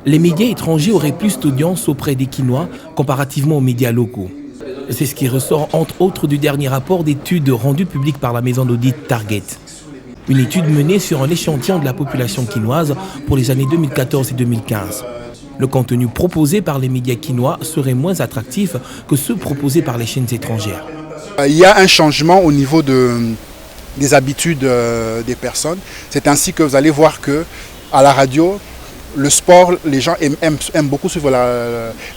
Les médias étrangers auraient plus d'audience auprès des Quinois comparativement aux médias locaux. C'est ce qui ressort entre autres du dernier rapport d'études rendu public par la maison d'audit Target. Une étude menée sur un échantillon de la population quinoise pour les années 2014 et 2015. Le contenu proposé par les médias quinois serait moins attractif que ceux proposés par les chaînes étrangères. Il y a un changement au niveau des habitudes des personnes. C'est ainsi que vous allez voir que à la radio, le sport, les gens aiment beaucoup suivre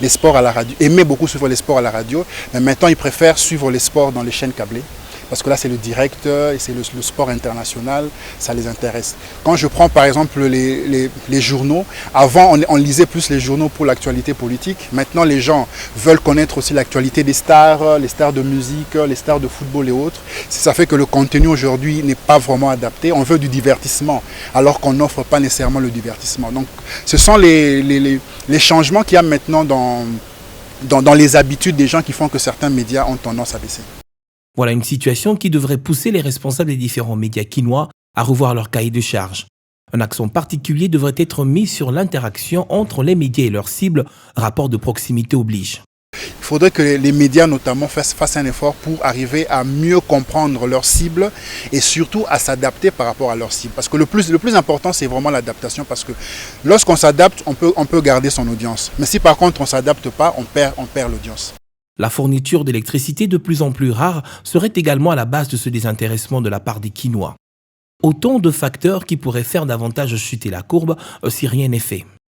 les sports à la radio, aimaient beaucoup suivre les sports à la radio, mais maintenant ils préfèrent suivre les sports dans les chaînes câblées. Parce que là, c'est le direct et c'est le sport international, ça les intéresse. Quand je prends par exemple les journaux, avant on lisait plus les journaux pour l'actualité politique. Maintenant, les gens veulent connaître aussi l'actualité des stars, les stars de musique, les stars de football et autres. Ça fait que le contenu aujourd'hui n'est pas vraiment adapté. On veut du divertissement, alors qu'on n'offre pas nécessairement le divertissement. Donc, ce sont les changements qu'il y a maintenant dans les habitudes des gens qui font que certains médias ont tendance à baisser. Voilà une situation qui devrait pousser les responsables des différents médias quinois à revoir leur cahier de charge. Un accent particulier devrait être mis sur l'interaction entre les médias et leurs cibles, rapport de proximité oblige. Il faudrait que les médias notamment fassent un effort pour arriver à mieux comprendre leurs cibles et surtout à s'adapter par rapport à leurs cibles. Parce que le plus important, c'est vraiment l'adaptation, parce que lorsqu'on s'adapte, on peut garder son audience. Mais si par contre on ne s'adapte pas, on perd l'audience. La fourniture d'électricité de plus en plus rare serait également à la base de ce désintéressement de la part des Quinois. Autant de facteurs qui pourraient faire davantage chuter la courbe si rien n'est fait.